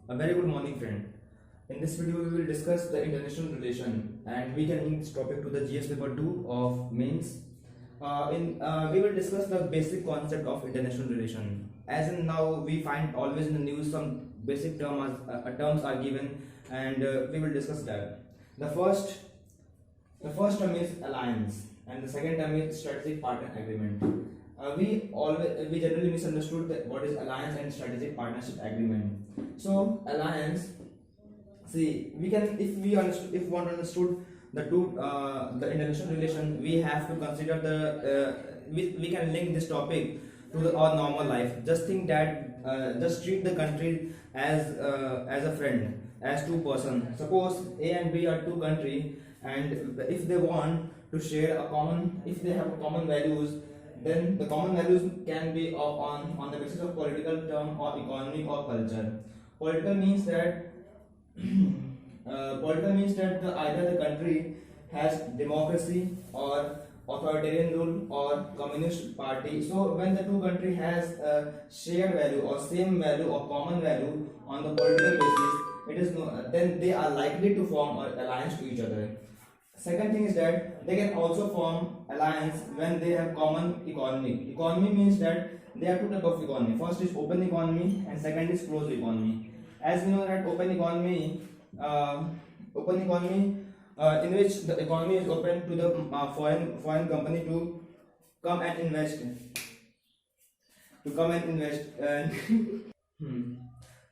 A very good morning, friend. In this video, we will discuss the international relation, and we can link this topic to the GS paper 2 of mains. We will discuss the basic concept of international relation. As in now, we find always in the news some basic terms are given, and we will discuss that. The first, the first term is alliance, and the second term is strategic partner agreement. We generally misunderstood what is alliance and strategic partnership agreement. So alliance, see, we can if one understood the two the international relation, we have to consider we can link this topic to our normal life. Just think that just treat the country as a friend, as two person. Suppose A and B are two country, and if they want to share a common, if they have common values, then the common values can be on the basis of political term or economic or culture. Political means that political means that either the country has democracy or authoritarian rule or communist party. So when the two country has a shared value or same value or common value on the political basis, it is no, then they are likely to form an alliance to each other. Second thing is that they can also form alliance when they have common economy. Economy means that there are two types of economy. First is open economy and second is closed economy. As we know that open economy in which the economy is open to the foreign company to come and invest, and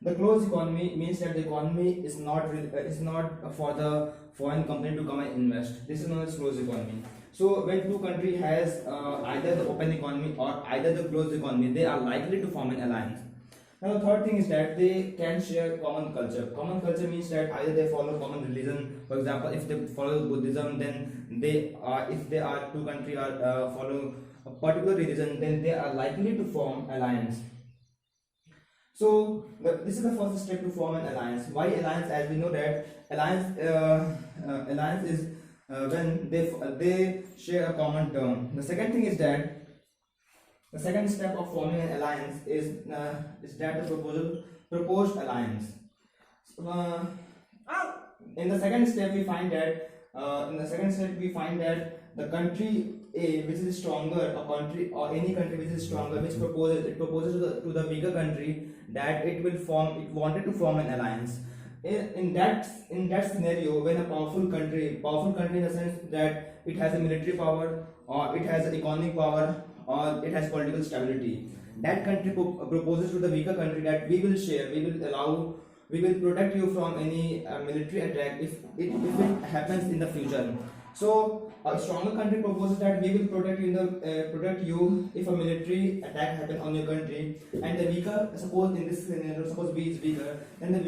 the closed economy means that the economy is not for the foreign company to come and invest. This is known as closed economy. So when two country has either the open economy or either the closed economy, they are likely to form an alliance. Now the third thing is that they can share common culture. Common culture means that either they follow common religion. For example, if they follow Buddhism, then if they are two country are follow a particular religion, then they are likely to form alliance. So this is the first step to form an alliance. Why alliance? As we know that alliance is when they share a common term. The second thing is that the second step of forming an alliance is that the proposed alliance. In the second step, we find that the country A, which is stronger, a country or any country which is stronger, which proposes to the bigger country that it wanted to form an alliance. In that scenario, when a powerful country in the sense that it has a military power or it has an economic power or it has political stability, that country proposes to the weaker country that we will protect you from any military attack if it happens in the future. So a stronger country proposes that we will protect you if a military attack happens on your country, and the weaker, suppose in this scenario, suppose B is weaker, then the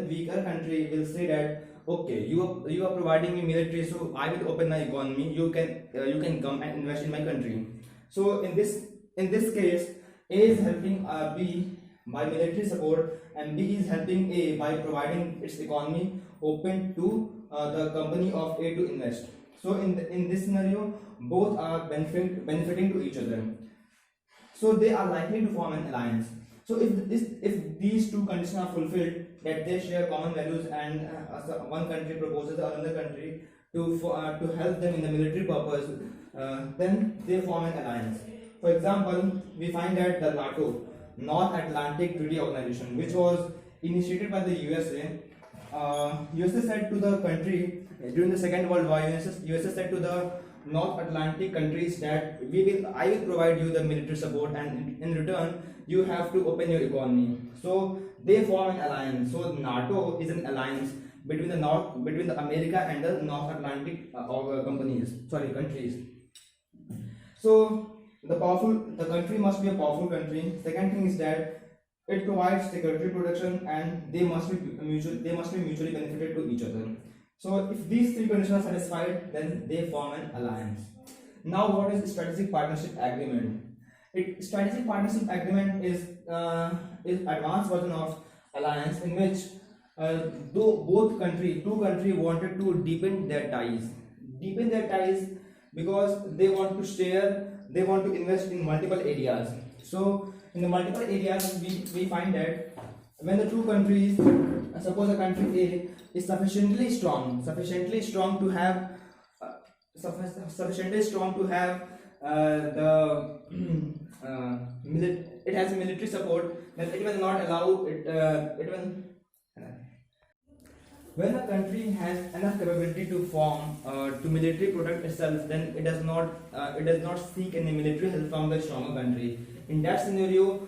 weaker country will say that okay, you are providing me military, so I will open my economy. You can come and invest in my country. So in this case, A is helping B by military support, and B is helping A by providing its economy open to the company of A to invest. So in this scenario, both are benefiting to each other. So they are likely to form an alliance. So if these two conditions are fulfilled, that they share common values and one country proposes another country to help them in the military purpose, then they form an alliance. For example, we find that the NATO, North Atlantic Treaty Organization, which was initiated by the USA. USA said to the country during the Second World War. USA said to the North Atlantic countries that I will provide you the military support, and in return you have to open your economy. So they form an alliance. So NATO is an alliance between the America and the North Atlantic countries. So the country must be a powerful country. Second thing is that it provides security protection, and they must be mutually benefited to each other. So if these three conditions are satisfied, then they form an alliance. Now, what is strategic partnership agreement? Strategic partnership agreement is advanced version of alliance, in which two country wanted to deepen their ties because they want to invest in multiple areas. So in the multiple areas, we find that when the two countries, suppose a country A is sufficiently strong to have sufficiently strong to have the it has military support, then it will not allow it. It will when a country has enough capability to form to military protect itself, then it does not seek any military help from the stronger country. In that scenario,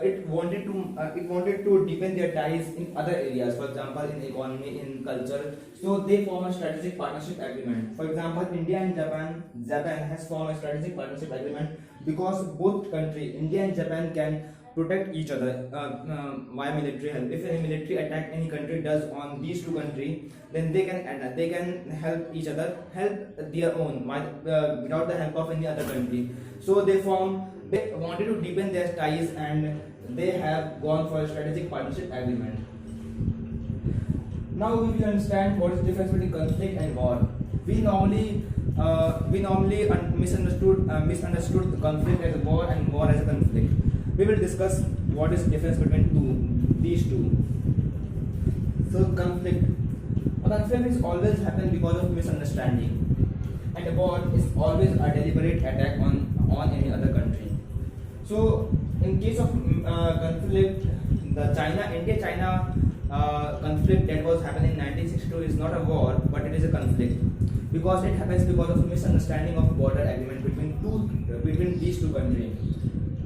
it wanted to deepen their ties in other areas, for example in economy, in culture. So they form a strategic partnership agreement. For example, India and Japan has formed a strategic partnership agreement because both country, India and Japan, can protect each other via military help. If any military attack any country does on these two countries, then they can help each other, help their own without the help of any other country. So they wanted to deepen their ties, and they have gone for a strategic partnership agreement. Now we will understand what is the difference between conflict and war. We normally misunderstood the conflict as a war and war as a conflict. We will discuss what is the difference between these two. So conflict is always happen because of misunderstanding, and a war is always a deliberate attack on any other country. So in case of conflict, the India-China conflict that was happening in 1962 is not a war, but it is a conflict because it happens because of misunderstanding of border agreement between these two countries.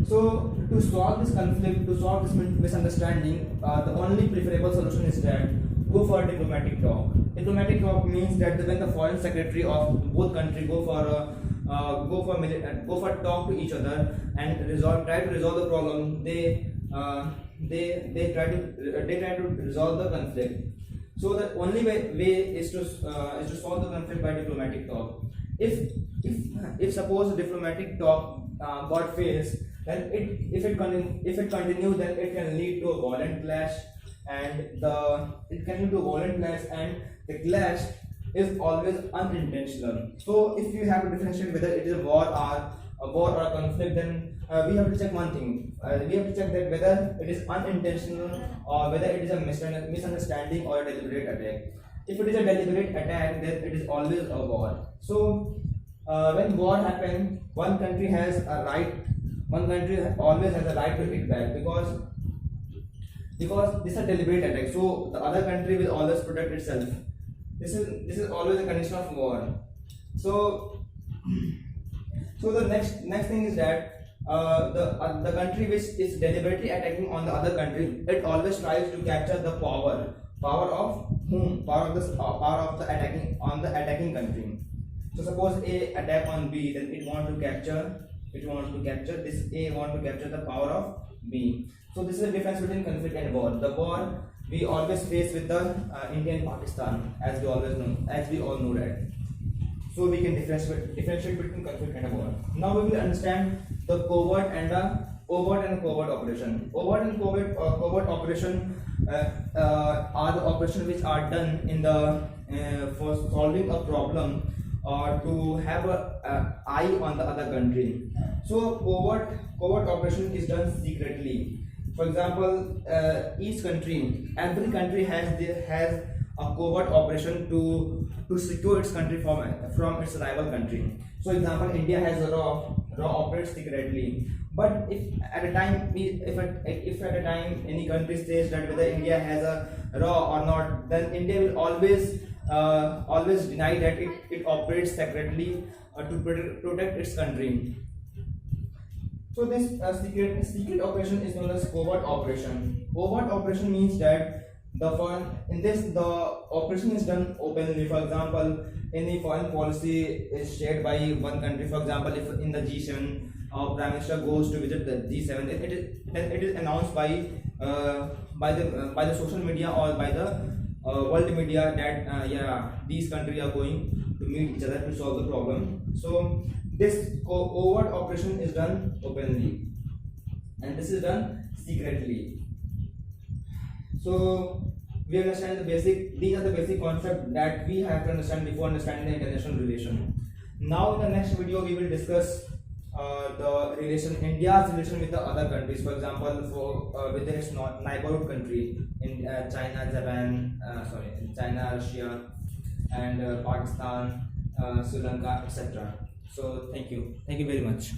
So to solve this conflict, to solve this misunderstanding, the only preferable solution is that go for a diplomatic talk. Diplomatic talk means that when the foreign secretary of both countries go for talk to each other and try to resolve the problem, they try to resolve the conflict. So the only way is to solve the conflict by diplomatic talk. If suppose diplomatic talk got fails, then if it continues, then it can lead to a violent clash, and the clash is always unintentional. So if you have to differentiate whether it is a war or a conflict, then we have to check one thing. We have to check that whether it is unintentional or whether it is a misunderstanding or a deliberate attack. If it is a deliberate attack, then it is always a war. So when war happens, one country always has a right to hit back because this is a deliberate attack. So the other country will always protect itself. This is always a condition of war. So the next thing is that the country which is deliberately attacking on the other country, it always tries to capture the power of whom? Power of the attacking country. So suppose A attack on B, then it wants to capture this A want to capture the power of B. So this is the difference between conflict and war. The war we always face with the India and Pakistan, as we all know that. So we can differentiate between conflict and a war. Now we will understand the overt and covert operation. Overt and covert operation are the operations which are done in for solving a problem or to have an eye on the other country. So covert operation is done secretly. For example, every country has a covert operation to secure its country from its rival country. So example, India has a RAW operates secretly. But if at a time any country says that whether India has a RAW or not, then India will always deny that it operates secretly to protect its country. So this secret operation is known as covert operation. Covert operation means that the operation is done openly. For example, any foreign policy is shared by one country. For example, if in the G7 our Prime Minister goes to visit the G7, it is announced by the social media or by the world media that these countries are going to meet each other to solve the problem. So this overt operation is done openly, and this is done secretly. So we understand these are the basic concepts that we have to understand before understanding the international relation. Now in the next video we will discuss the relation, India's relation with the other countries. For example, for with its neighborhood country in China, Japan, China, Russia, and Pakistan, Sri Lanka, etc. So thank you very much.